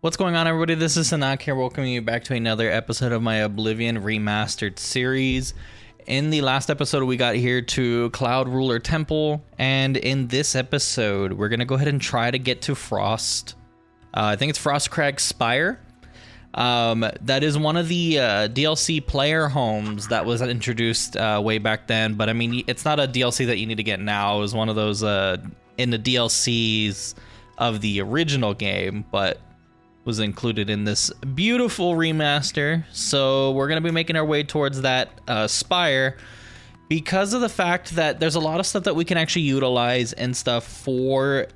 What's going on, everybody? This is Sunaak here, welcoming you back to another episode of my Oblivion Remastered series. In the last episode, we got here to Cloud Ruler Temple, and in this episode, we're going to go ahead and try to get to I think it's Frostcrag Spire. That is one of the DLC player homes that was introduced way back then, but I mean, it's not a DLC that you need to get now. It was one of those in the DLCs of the original game, but was included in this beautiful remaster. So we're going to be making our way towards that Spire because of the fact that there's a lot of stuff that we can actually utilize and stuff for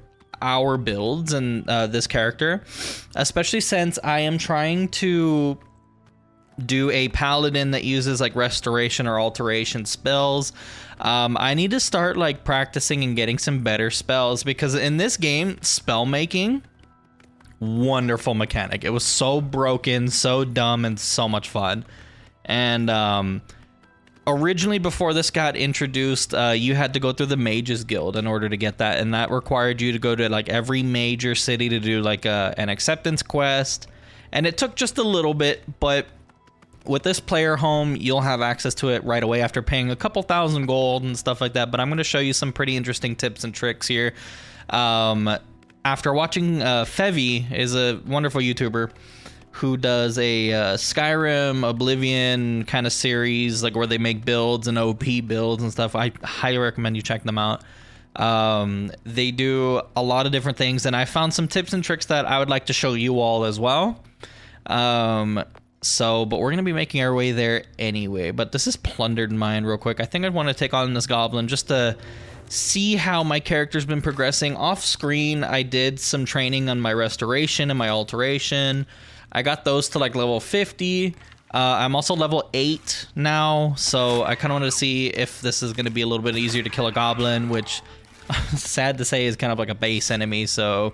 our builds and this character, especially since I am trying to do a paladin that uses like restoration or alteration spells. I need to start like practicing and getting some better spells, because in this game, spell making, wonderful mechanic. It was so broken, so dumb, and so much fun. And originally, before this got introduced, you had to go through the Mages Guild in order to get that, and that required you to go to like every major city to do like an acceptance quest, and it took just a little bit. But with this player home, you'll have access to it right away after paying a couple thousand gold and stuff like that. But I'm going to show you some pretty interesting tips and tricks here. After watching Fevi is a wonderful YouTuber who does a Skyrim, Oblivion kind of series, like where they make builds and OP builds and stuff. I highly recommend you check them out. They do a lot of different things, and I found some tips and tricks that I would like to show you all as well. But we're going to be making our way there anyway. But this is Plundered Mine real quick. I think I'd want to take on this goblin just to see how my character's been progressing. Off screen, I did some training on my restoration and my alteration. I got those to like level 50. I'm also level 8 now, so I kind of wanted to see if this is going to be a little bit easier to kill a goblin, which, sad to say, is kind of like a base enemy. So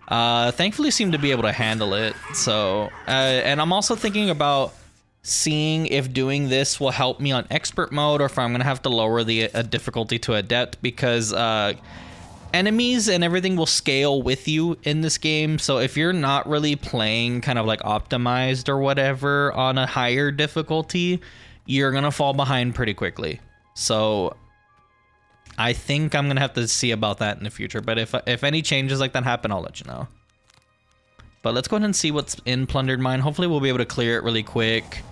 thankfully seem to be able to handle it. So and I'm also thinking about seeing if doing this will help me on expert mode, or if I'm gonna have to lower the difficulty to adept, because enemies and everything will scale with you in this game. So if you're not really playing kind of like optimized or whatever on a higher difficulty, you're gonna fall behind pretty quickly. So I think I'm gonna have to see about that in the future, but if any changes like that happen, I'll let you know. But let's go ahead and see what's in Plundered Mine. Hopefully we'll be able to clear it really quick.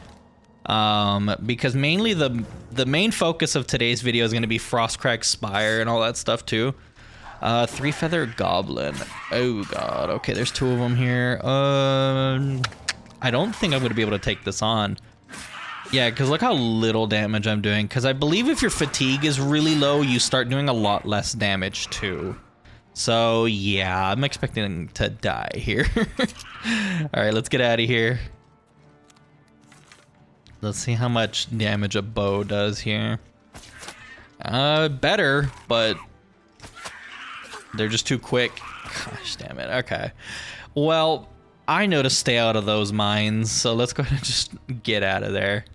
Because mainly the main focus of today's video is going to be Frostcrag Spire and all that stuff too. Three Feather Goblin. Oh god. Okay, there's two of them here. I don't think I'm going to be able to take this on. Yeah, because look how little damage I'm doing. Because I believe if your fatigue is really low, you start doing a lot less damage too. So yeah, I'm expecting to die here. Alright, let's get out of here. Let's see how much damage a bow does here. Better, but they're just too quick. Gosh damn it. Okay. Well, I know to stay out of those mines, so let's go ahead and just get out of there.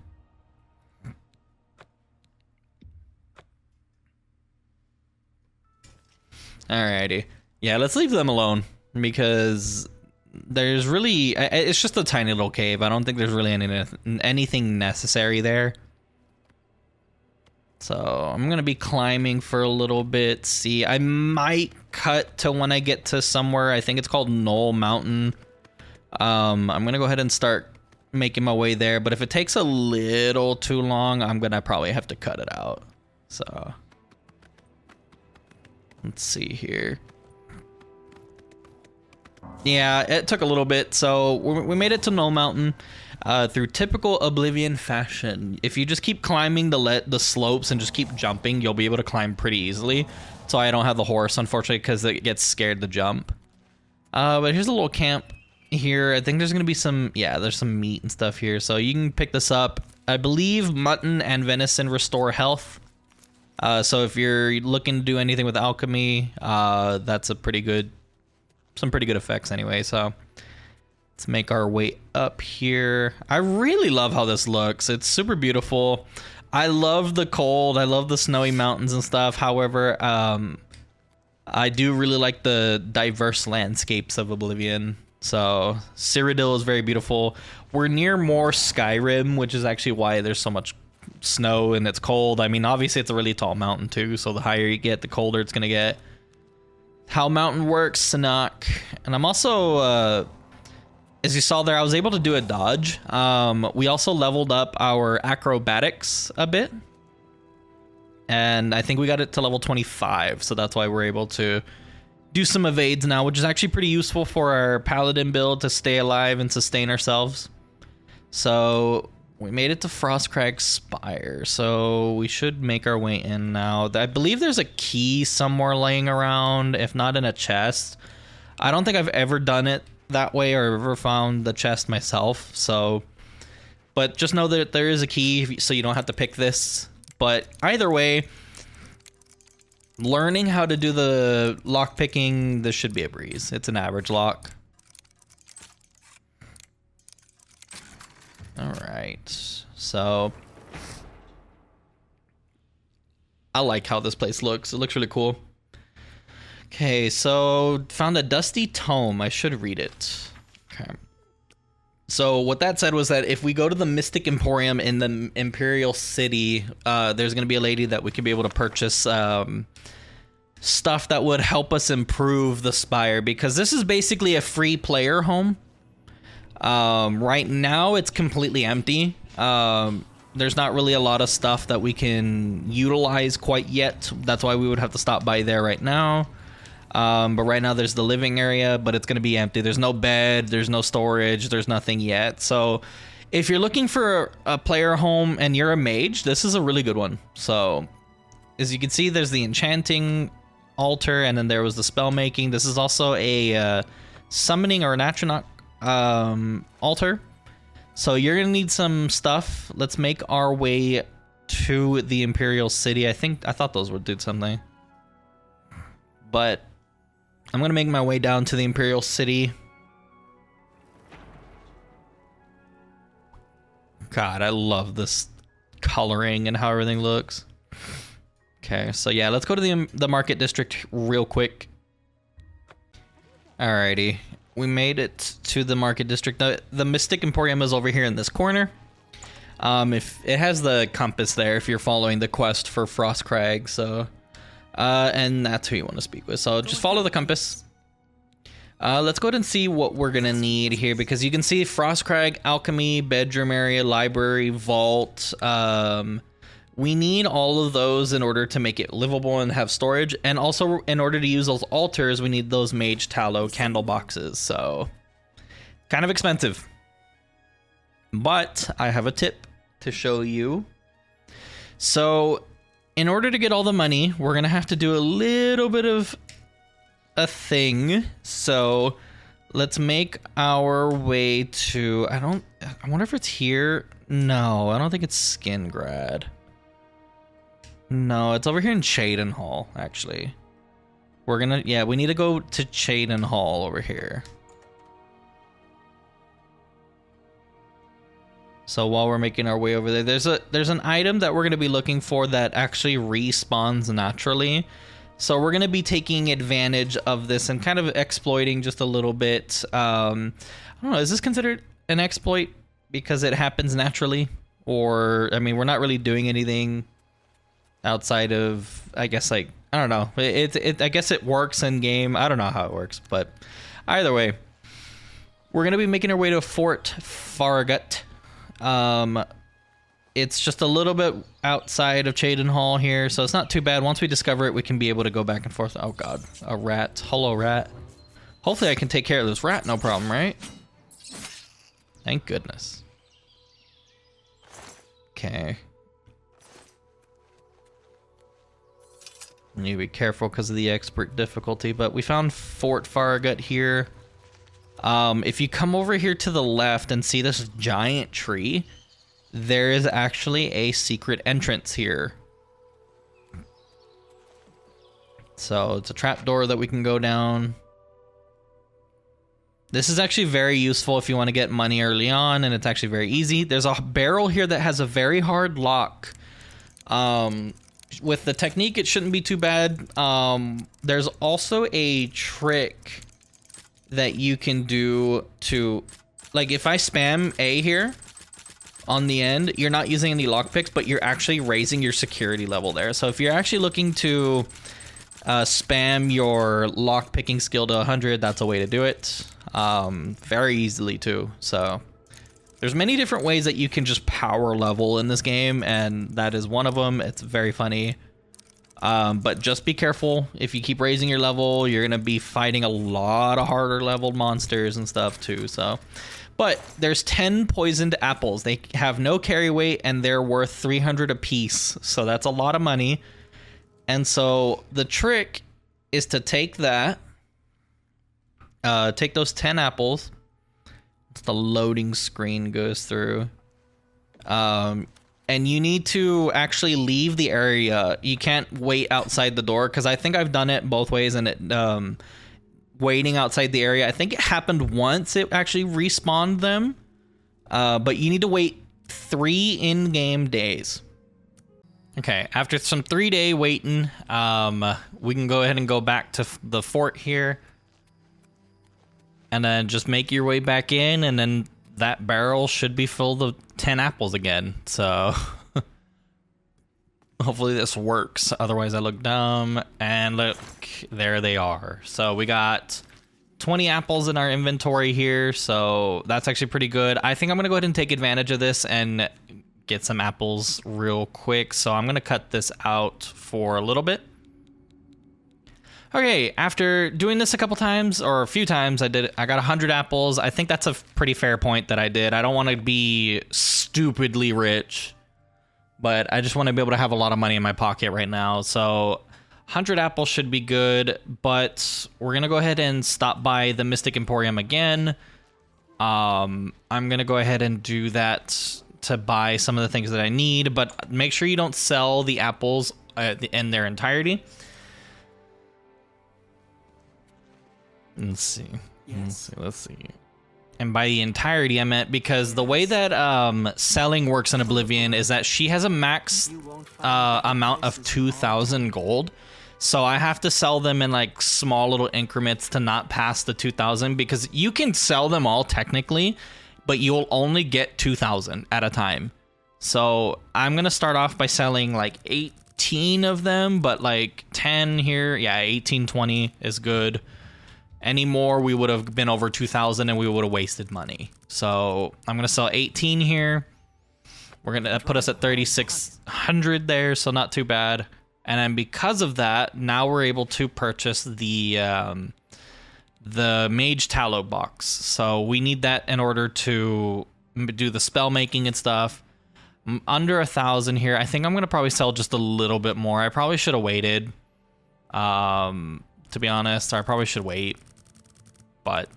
Alrighty. Yeah, let's leave them alone, because there's really, it's just a tiny little cave. I don't think there's really anything necessary there. So I'm going to be climbing for a little bit. See, I might cut to when I get to somewhere. I think it's called Knoll Mountain. I'm going to go ahead and start making my way there. But if it takes a little too long, I'm going to probably have to cut it out. So let's see here. Yeah, it took a little bit, so we made it to Knoll Mountain through typical Oblivion fashion. If you just keep climbing the slopes and just keep jumping, you'll be able to climb pretty easily. So I don't have the horse, unfortunately, because it gets scared to jump. But here's a little camp here. I think there's going to be some, yeah, there's some meat and stuff here. So you can pick this up. I believe mutton and venison restore health. So if you're looking to do anything with alchemy, that's a pretty good, some pretty good effects anyway. So let's make our way up here. I really love how this looks. It's super beautiful. I love the cold. I love the snowy mountains and stuff. However, I do really like the diverse landscapes of Oblivion. So Cyrodiil is very beautiful. We're near more Skyrim, which is actually why there's so much snow and it's cold. I mean, obviously it's a really tall mountain too, so the higher you get, the colder it's gonna get. How mountain works, Sunaak. And I'm also, as you saw there, I was able to do a dodge. We also leveled up our acrobatics a bit. And I think we got it to level 25, so that's why we're able to do some evades now, which is actually pretty useful for our paladin build to stay alive and sustain ourselves. So we made it to Frostcrag Spire, so we should make our way in now. I believe there's a key somewhere laying around, if not in a chest. I don't think I've ever done it that way or ever found the chest myself, so... But just know that there is a key, so you don't have to pick this. But either way, learning how to do the lock picking, this should be a breeze. It's an average lock. All right, so I like how this place looks. It looks really cool. Okay, so found a dusty tome. I should read it. Okay. So what that said was that if we go to the Mystic Emporium in the Imperial City, there's going to be a lady that we could be able to purchase stuff that would help us improve the Spire, because this is basically a free player home. Right now, it's completely empty. There's not really a lot of stuff that we can utilize quite yet. That's why we would have to stop by there right now. But right now there's the living area, but it's going to be empty. There's no bed, there's no storage, there's nothing yet. So if you're looking for a player home and you're a mage, this is a really good one. So as you can see, there's the enchanting altar, and then there was the spell making. This is also a summoning or an atronach altar. So you're going to need some stuff. Let's make our way to the Imperial City. I thought those would do something. But I'm going to make my way down to the Imperial City. God, I love this coloring and how everything looks. Okay, so yeah, let's go to the market district real quick. Alrighty, we made it to the market district. The Mystic Emporium is over here in this corner. If it has the compass there, if you're following the quest for Frostcrag, so... and that's who you want to speak with. So just follow the compass. Let's go ahead and see what we're going to need here, because you can see Frostcrag, alchemy, bedroom area, library, vault. We need all of those in order to make it livable and have storage. And also in order to use those altars, we need those mage tallow candle boxes. So kind of expensive. But I have a tip to show you. So in order to get all the money, we're going to have to do a little bit of a thing. So let's make our way to... I wonder if it's here. No, I don't think it's Skingrad. No, it's over here in Cheydinhal, actually. We're going to... Yeah, we need to go to Cheydinhal over here. So while we're making our way over there, there's an item that we're going to be looking for that actually respawns naturally. So we're going to be taking advantage of this and kind of exploiting just a little bit. I don't know, is this considered an exploit because it happens naturally? Or, I mean, we're not really doing anything outside of, I guess, like, I don't know. I guess it works in game. I don't know how it works, but either way, we're going to be making our way to Fort Farragut. It's just a little bit outside of Cheydinhal here, so it's not too bad. Once we discover it, we can be able to go back and forth. Oh god, a rat. Hello, rat. Hopefully I can take care of this rat, no problem, right? Thank goodness. Okay. You need to be careful because of the expert difficulty, but we found Fort Farragut here. If you come over here to the left and see this giant tree, there is actually a secret entrance here. So it's a trapdoor that we can go down. This is actually very useful if you want to get money early on, and it's actually very easy. There's a barrel here that has a very hard lock. With the technique, it shouldn't be too bad. There's also a trick that you can do to, like, if I spam A here on the end, you're not using any lockpicks, but you're actually raising your security level there. So if you're actually looking to spam your lockpicking skill to 100, that's a way to do it. Very easily too. So there's many different ways that you can just power level in this game, and that is one of them. It's very funny. But just be careful. If you keep raising your level, you're gonna be fighting a lot of harder leveled monsters and stuff too. So, but there's 10 poisoned apples. They have no carry weight and they're worth 300 apiece. So that's a lot of money. And so the trick is to take that, take those 10 apples. The loading screen goes through. And you need to actually leave the area. You can't wait outside the door, because I think I've done it both ways, and it waiting outside the area, I think it happened once it actually respawned them. But you need to wait 3 in-game days. Okay, after some 3-day waiting, we can go ahead and go back to the fort here. And then just make your way back in, and then that barrel should be filled with 10 apples again. So hopefully this works. Otherwise I look dumb. And look, there they are. So we got 20 apples in our inventory here. So that's actually pretty good. I think I'm going to go ahead and take advantage of this and get some apples real quick. So I'm going to cut this out for a little bit. Okay, after doing this a couple times, or a few times, I got 100 apples. I think that's a pretty fair point that I did. I don't want to be stupidly rich, but I just want to be able to have a lot of money in my pocket right now. So 100 apples should be good, but we're going to go ahead and stop by the Mystic Emporium again. I'm going to go ahead and do that to buy some of the things that I need, but make sure you don't sell the apples in their entirety. Let's see. Let's see. And by the entirety, I meant because the way that selling works in Oblivion is that she has a max amount of 2,000 gold. So I have to sell them in like small little increments to not pass the 2,000, because you can sell them all technically, but you'll only get 2,000 at a time. So I'm going to start off by selling like 18 of them, but like 10 here. Yeah, 18, 20 is good. Any more, we would have been over 2,000 and we would have wasted money. So I'm going to sell 18 here. We're going to put us at 3,600 there, so not too bad. And then because of that, now we're able to purchase the Mage Tallow box. So we need that in order to do the spell making and stuff. Under 1,000 here. I think I'm going to probably sell just a little bit more. I probably should have waited. To be honest, I probably should wait. But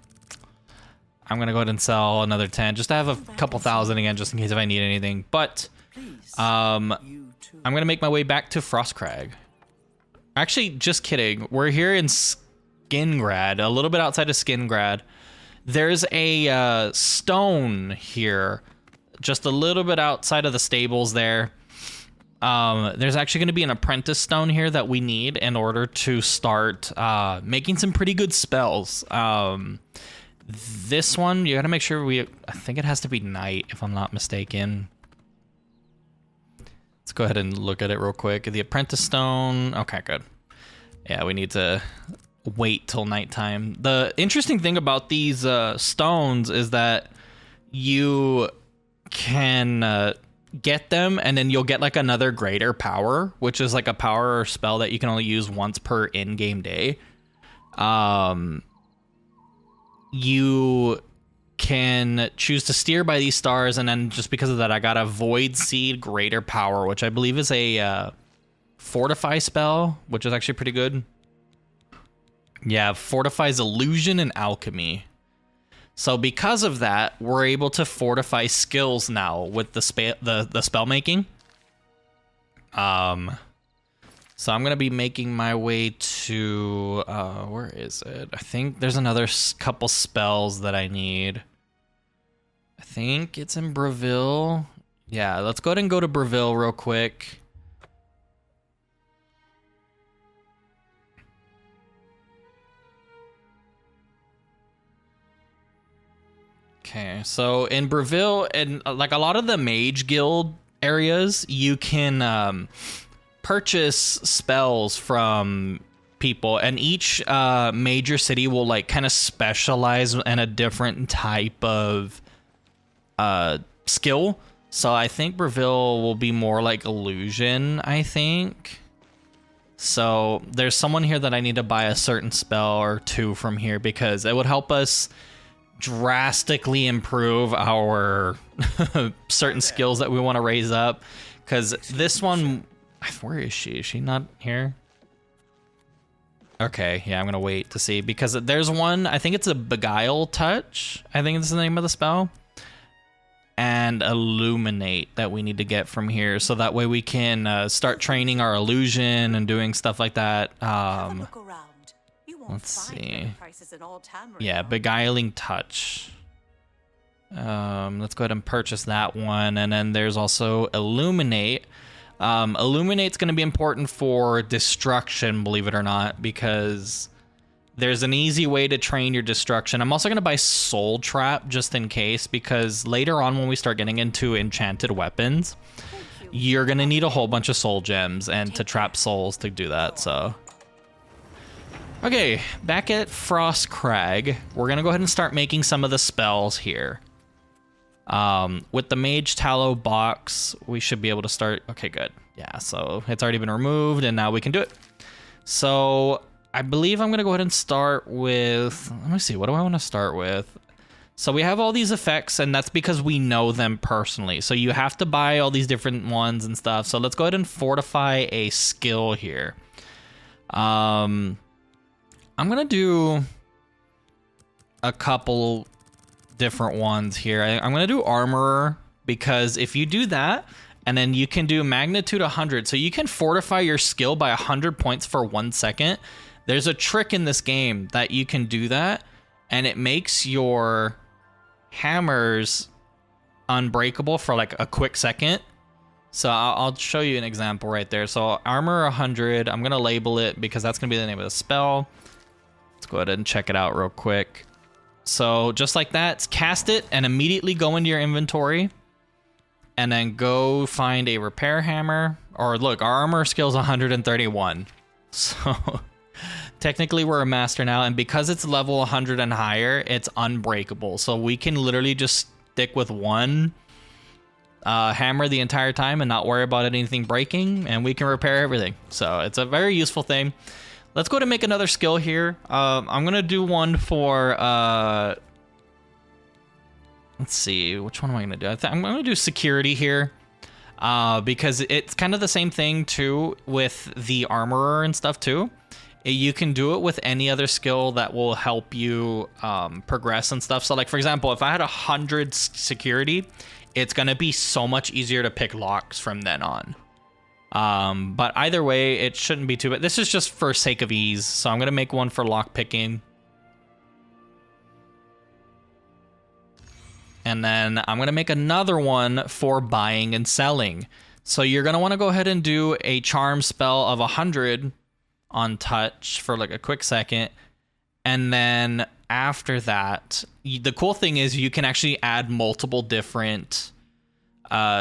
I'm going to go ahead and sell another 10 just to have a couple thousand again, just in case if I need anything. But I'm going to make my way back to Frostcrag. Actually, just kidding. We're here in Skingrad, a little bit outside of Skingrad. There's a stone here, just a little bit outside of the stables there. There's actually going to be an apprentice stone here that we need in order to start making some pretty good spells. This one, you got to make sure I think it has to be night, if I'm not mistaken. Let's go ahead and look at it real quick. The apprentice stone. Okay, good. Yeah, we need to wait till nighttime. The interesting thing about these stones is that you can get them, and then you'll get like another greater power, which is like a power or spell that you can only use once per in-game day. You can choose to steer by these stars, and then just because of that, I got a Void Seed Greater Power, which I believe is a Fortify spell, which is actually pretty good. Yeah, fortifies illusion and alchemy. So because of that, we're able to fortify skills now with the spell making. So I'm gonna be making my way to where is it? I think there's another couple spells that I need. I think it's in Breville. Yeah, let's go ahead and go to Breville real quick. Okay, so in Breville and like a lot of the mage guild areas, you can purchase spells from people, and each major city will like kind of specialize in a different type of skill. So I think Breville will be more like illusion, I think. So there's someone here that I need to buy a certain spell or two from here because it would help us drastically improve our certain skills that we want to raise up. Because this one, where is she? Is she not here? Okay, yeah, I'm gonna wait to see because there's one, I think it's a Beguile Touch. I think it's the name of the spell. And Illuminate that we need to get from here, so that way we can start training our illusion and doing stuff like that. Let's see. Yeah, Beguiling Touch. Let's go ahead and purchase that one, and then there's also Illuminate. Illuminate's going to be important for destruction, believe it or not, because there's an easy way to train your destruction. I'm also going to buy Soul Trap just in case, because later on when we start getting into enchanted weapons, you're going to need a whole bunch of soul gems and to trap souls to do that, so. Okay, back at Frostcrag, we're going to go ahead and start making some of the spells here. With the Mage Tallow box, we should be able to start. Okay, good. Yeah, so it's already been removed, and now we can do it. So I believe I'm going to go ahead and start with, let me see, what do I want to start with? So we have all these effects, and that's because we know them personally. So you have to buy all these different ones and stuff. So let's go ahead and fortify a skill here. I'm going to do a couple different ones here. I'm going to do Armorer, because if you do that, and then you can do Magnitude 100. So you can fortify your skill by 100 points for 1 second. There's a trick in this game that you can do that, and it makes your hammers unbreakable for like a quick second. So I'll show you an example right there. So Armor 100, I'm going to label it because that's going to be the name of the spell. Let's go ahead and check it out real quick. So just like that, cast it and immediately go into your inventory and then go find a repair hammer. Or look, our armor skill is 131. So technically we're a master now, and because it's level 100 and higher, it's unbreakable. So we can literally just stick with one hammer the entire time and not worry about anything breaking, and we can repair everything. So it's a very useful thing. Let's go to make another skill here. I'm gonna do one for let's see, which one am I gonna do? I'm gonna do security here, because it's kind of the same thing too with the armorer and stuff too. You can do it with any other skill that will help you progress and stuff. So like, for example, if I had 100 security, it's gonna be so much easier to pick locks from then on. But either way, it shouldn't be too bad. This is just for sake of ease. So I'm gonna make one for lock picking. And then I'm gonna make another one for buying and selling. So you're gonna wanna go ahead and do a charm spell of 100 on touch for like a quick second. And then after that, the cool thing is you can actually add multiple different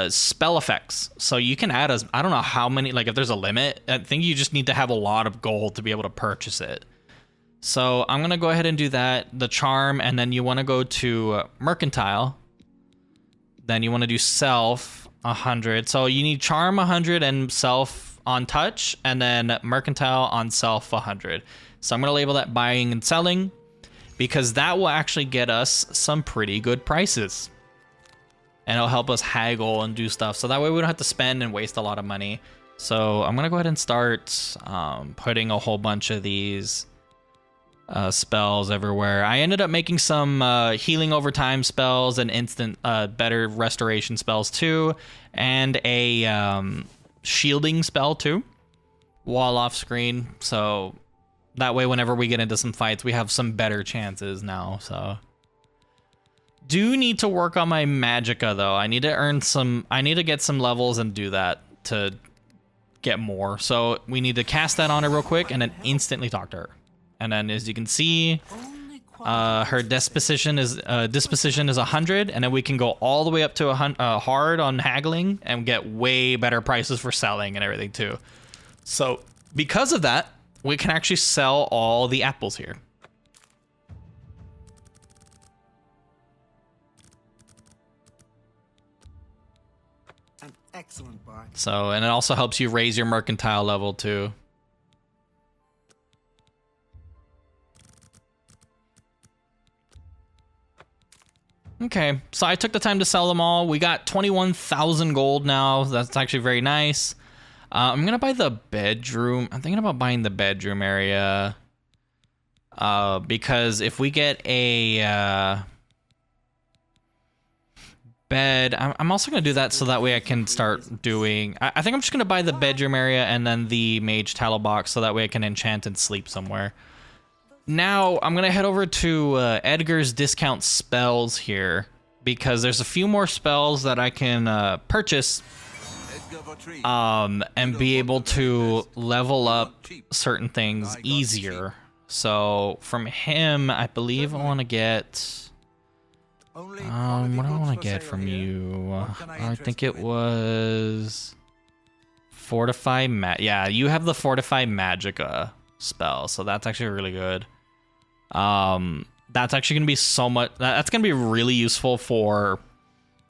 spell effects. So you can add I don't know how many, like if there's a limit, I think you just need to have a lot of gold to be able to purchase it. So I'm going to go ahead and do that, the charm, and then you want to go to mercantile. Then you want to do self 100. So you need charm 100 and self on touch, and then mercantile on self 100. So I'm going to label that buying and selling, because that will actually get us some pretty good prices. And it'll help us haggle and do stuff. So that way we don't have to spend and waste a lot of money. So I'm going to go ahead and start putting a whole bunch of these spells everywhere. I ended up making some healing over time spells and instant better restoration spells too. And a shielding spell too, while off screen. So that way whenever we get into some fights, we have some better chances now. So do need to work on my magicka though. I need to earn some, I need to get some levels and do that to get more. So we need to cast that on her real quick and then instantly talk to her. And then as you can see, Her disposition is 100, and then we can go all the way up to hard on haggling and get way better prices for selling and everything too. So because of that, we can actually sell all the apples here. An excellent buy. So, and it also helps you raise your mercantile level too. Okay, so I took the time to sell them all. We got 21,000 gold now. That's actually very nice. I'm gonna buy the bedroom. I'm thinking about buying the bedroom area. Because if we get a bed, I'm also gonna do that so that way I can start doing. I think I'm just gonna buy the bedroom area and then the mage tallow box so that way I can enchant and sleep somewhere. Now, I'm going to head over to Edgar's discount spells here, because there's a few more spells that I can purchase and be able to level up certain things easier. So, from him, I believe I want to get... what do I want to get from you? I think it was... Fortify Yeah, you have the Fortify Magicka spell, so that's actually really good. That's actually gonna be so much. That's gonna be really useful for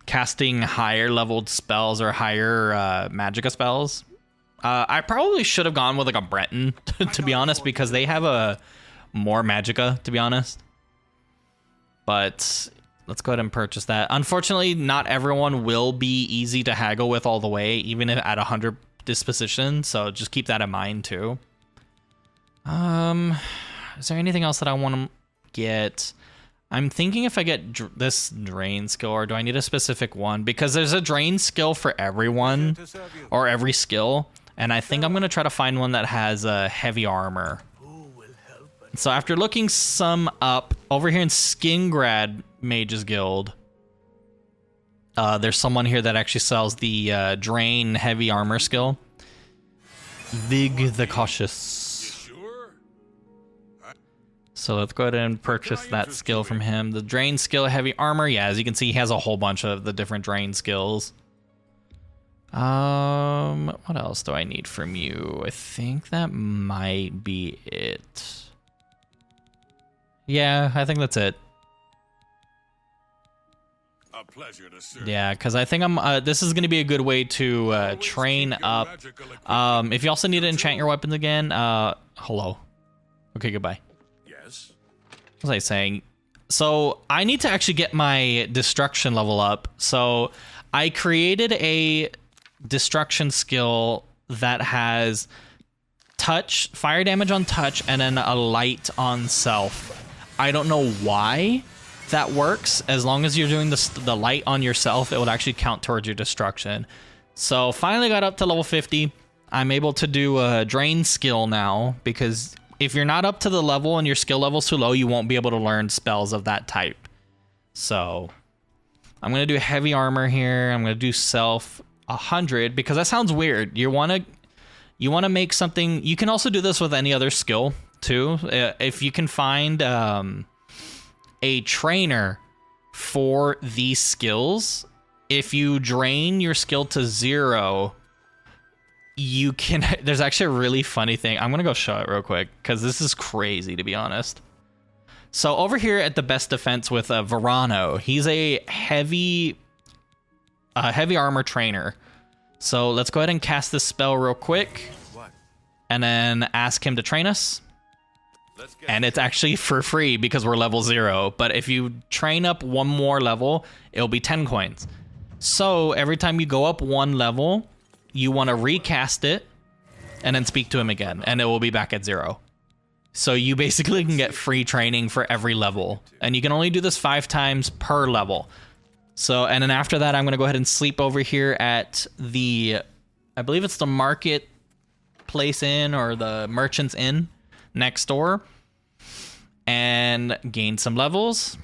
casting higher leveled spells or higher magicka spells. I probably should have gone with like a Breton to be honest, because they have a more magicka, to be honest. But let's go ahead and purchase that. Unfortunately, not everyone will be easy to haggle with all the way, even if at 100 disposition. So just keep that in mind too. Is there anything else that I want to get? I'm thinking if I get this drain skill, or do I need a specific one? Because there's a drain skill for everyone, or every skill. And I think I'm going to try to find one that has heavy armor. So after looking some up, over here in Skingrad Mages Guild, there's someone here that actually sells the drain heavy armor skill. Vig the Cautious. So let's go ahead and purchase that skill from him. The drain skill, heavy armor. Yeah, as you can see, he has a whole bunch of the different drain skills. What else do I need from you? I think that might be it. Yeah, I think that's it. A pleasure to serve. Yeah, because I think this is going to be a good way to train up. If you also need to enchant your weapons again, hello. Okay, goodbye. What was I saying? So I need to actually get my destruction level up. So I created a destruction skill that has touch, fire damage on touch, and then a light on self. I don't know why that works. As long as you're doing the light on yourself, it would actually count towards your destruction. So finally got up to level 50. I'm able to do a drain skill now, because if you're not up to the level and your skill level's too low, you won't be able to learn spells of that type. So I'm going to do heavy armor here. I'm going to do self 100, because that sounds weird. You want to make something. You can also do this with any other skill too. If you can find a trainer for these skills, if you drain your skill to 0, you can. There's actually a really funny thing. I'm gonna go show it real quick, because this is crazy, to be honest. So over here at the best defense with Verano, he's a heavy armor trainer. So let's go ahead and cast this spell real quick, and then ask him to train us. And it's actually for free because we're level 0. But if you train up one more level, it'll be 10 coins. So every time you go up one level, you want to recast it and then speak to him again, and it will be back at 0. So you basically can get free training for every level, and you can only do this 5 times per level. So, and then after that, I'm going to go ahead and sleep over here at the, I believe it's the Market Place Inn or the Merchant's Inn next door, and gain some levels.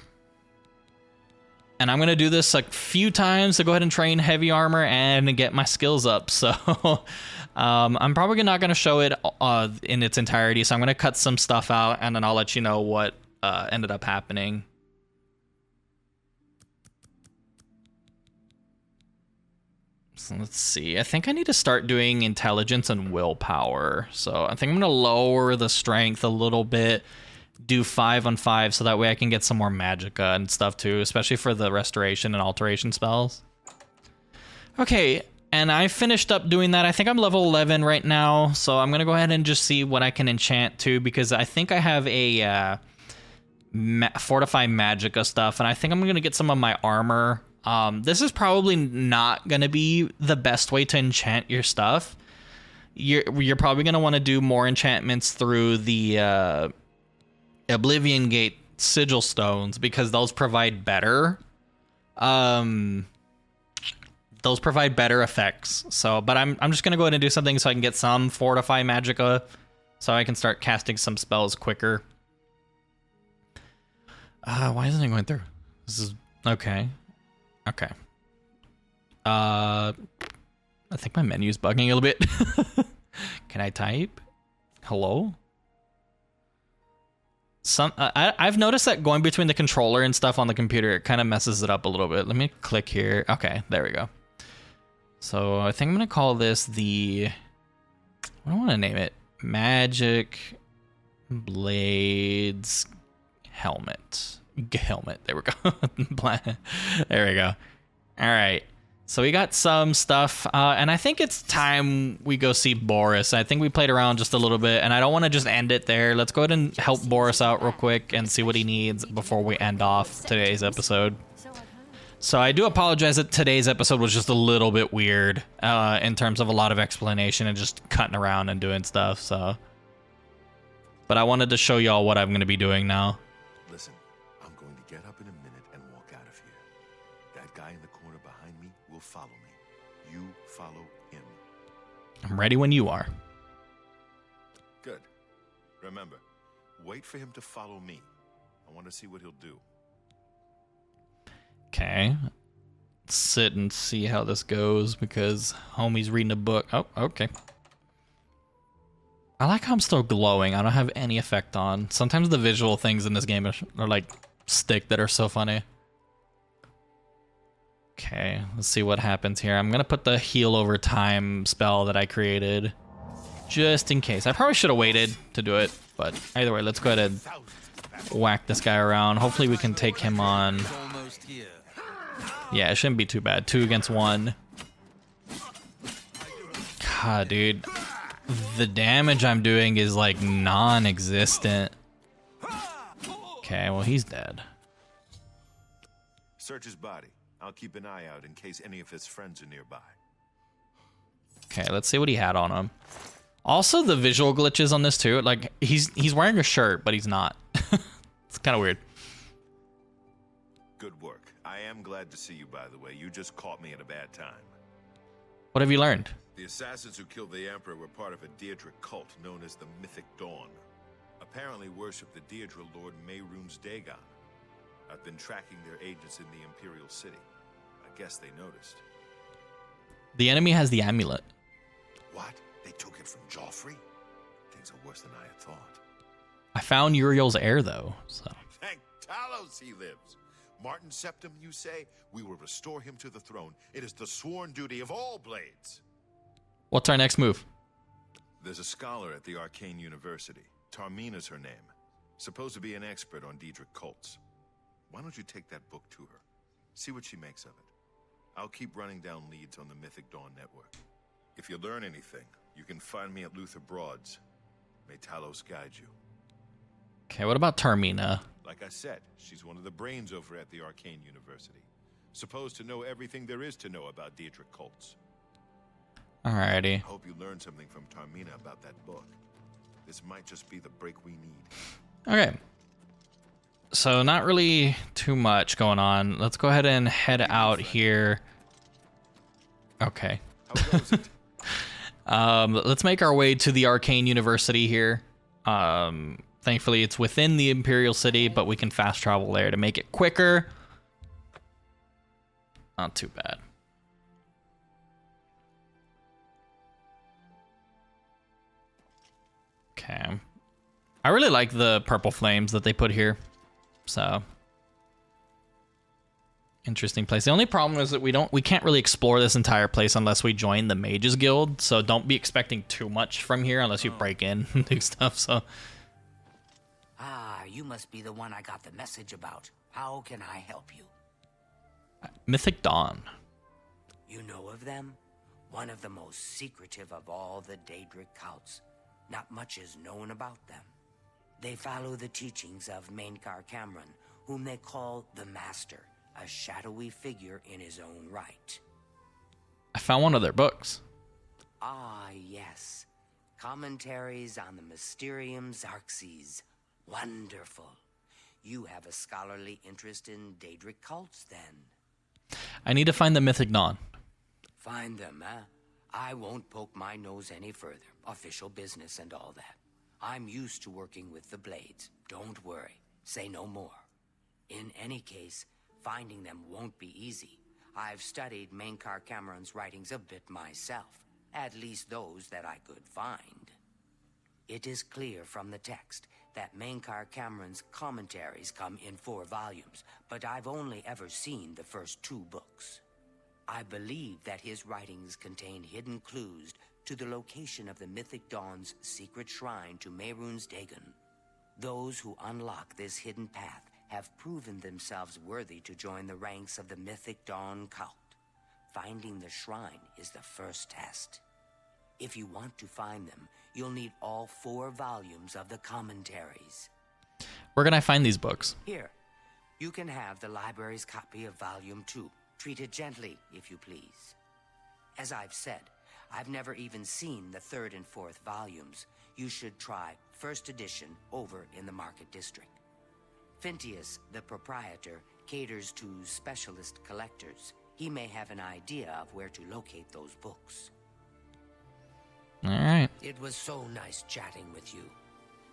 And I'm going to do this a few times to go ahead and train heavy armor and get my skills up. So I'm probably not going to show it in its entirety. So I'm going to cut some stuff out, and then I'll let you know what ended up happening. So let's see. I think I need to start doing intelligence and willpower. So I think I'm gonna lower the strength a little bit, do 5 on 5, so that way I can get some more magicka and stuff too, especially for the restoration and alteration spells. Okay, and I finished up doing that. I think I'm level 11 right now, so I'm gonna go ahead and just see what I can enchant too, because I think I have a fortify magicka stuff, and I think I'm gonna get some of my armor. This is probably not gonna be the best way to enchant your stuff. You're probably gonna want to do more enchantments through the Oblivion Gate sigil stones, because those provide better effects. So, but I'm just gonna go ahead and do something so I can get some fortify magicka, so I can start casting some spells quicker. Why isn't it going through? This is okay. Okay. I think my menu's bugging a little bit. Can I type? Hello? I've noticed that going between the controller and stuff on the computer, it kind of messes it up a little bit. Let me click here. Okay, there we go. So I think I'm gonna call this the, what do I want to name it? Magic Blades Helmet. Helmet. There we go. There we go. All right. So we got some stuff, and I think it's time we go see Boris. I think we played around just a little bit, and I don't want to just end it there. Let's go ahead and help Boris out real quick and see what he needs before we end off today's episode. So I do apologize that today's episode was just a little bit weird in terms of a lot of explanation and just cutting around and doing stuff. So, but I wanted to show y'all what I'm going to be doing now. Listen, I'm going to get up in a minute and walk out of here. That guy in the corner behind me will follow me. You follow him. I'm ready when you are. Good. Remember, wait for him to follow me. I want to see what he'll do. Okay. Let's sit and see how this goes, because homie's reading a book. Oh, okay. I like how I'm still glowing. I don't have any effect on. Sometimes the visual things in this game are like stick that are so funny. Okay, let's see what happens here. I'm gonna put the heal over time spell that I created, just in case. I probably should have waited to do it, but either way, let's go ahead and whack this guy around. Hopefully we can take him on. Yeah, it shouldn't be too bad. 2 against 1. God, dude. The damage I'm doing is like non-existent. Okay, well, he's dead. Search his body. I'll keep an eye out in case any of his friends are nearby. Okay, let's see what he had on him. Also, the visual glitches on this too. Like, he's wearing a shirt, but he's not. It's kind of weird. Good work. I am glad to see you, by the way. You just caught me at a bad time. What have you learned? The assassins who killed the Emperor were part of a Deirdre cult known as the Mythic Dawn. Apparently worship the Deirdre Lord Mehrunes Dagon. I've been tracking their agents in the Imperial City. I guess they noticed. The enemy has the amulet. What? They took it from Joffrey? Things are worse than I had thought. I found Uriel's heir, though, so. Thank Talos he lives. Martin Septim, you say? We will restore him to the throne. It is the sworn duty of all blades. What's our next move? There's a scholar at the Arcane University. Tarmina's her name. Supposed to be an expert on Daedric cults. Why don't you take that book to her? See what she makes of it. I'll keep running down leads on the Mythic Dawn network. If you learn anything, you can find me at Luther Broad's. May Talos guide you. Okay, what about Tarmina? Like I said, she's one of the brains over at the Arcane University. Supposed to know everything there is to know about Daedric cults. Alrighty. I hope you learned something from Tarmina about that book. This might just be the break we need. Okay. So not really too much going on. Let's go ahead and head out here. Okay. How goes it? Let's make our way to the Arcane University here. Thankfully, it's within the Imperial City, but we can fast travel there to make it quicker. Not too bad. Okay. I really like the purple flames that they put here. So interesting place. The only problem is that we can't really explore this entire place unless we join the Mages Guild. So don't be expecting too much from here unless you break in and do stuff. So you must be the one I got the message about. How can I help you? Mythic Dawn. You know of them? One of the most secretive of all the Daedric cults. Not much is known about them. They follow the teachings of Mainkar Cameron, whom they call the Master, a shadowy figure in his own right. I found one of their books. Ah, yes. Commentaries on the Mysterium Xarxes. Wonderful. You have a scholarly interest in Daedric cults, then. I need to find the Mythic Dawn. Find them, huh? I won't poke my nose any further. Official business and all that. I'm used to working with the Blades. Don't worry. Say no more. In any case, finding them won't be easy. I've studied Mainkar Cameron's writings a bit myself. At least those that I could find. It is clear from the text that Mainkar Cameron's commentaries come in 4 volumes, but I've only ever seen the first 2 books. I believe that his writings contain hidden clues to the location of the Mythic Dawn's secret shrine to Mehrunes Dagon. Those who unlock this hidden path have proven themselves worthy to join the ranks of the Mythic Dawn cult. Finding the shrine is the first test. If you want to find them, you'll need all 4 volumes of the commentaries. Where can I find these books? Here, you can have the library's copy of Volume 2. Treat it gently, if you please. As I've said, I've never even seen the 3rd and 4th volumes. You should try first edition over in the Market District. Phintius, the proprietor, caters to specialist collectors. He may have an idea of where to locate those books. All right. It was so nice chatting with you.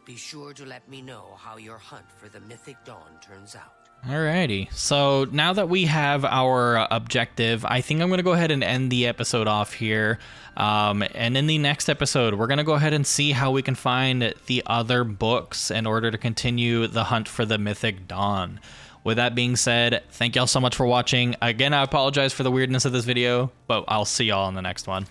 Be sure to let me know how your hunt for the Mythic Dawn turns out. Alrighty, so now that we have our objective, I think I'm going to go ahead and end the episode off here. And in the next episode, we're going to go ahead and see how we can find the other books in order to continue the hunt for the Mythic Dawn. With that being said, thank y'all so much for watching. Again, I apologize for the weirdness of this video, but I'll see y'all in the next one.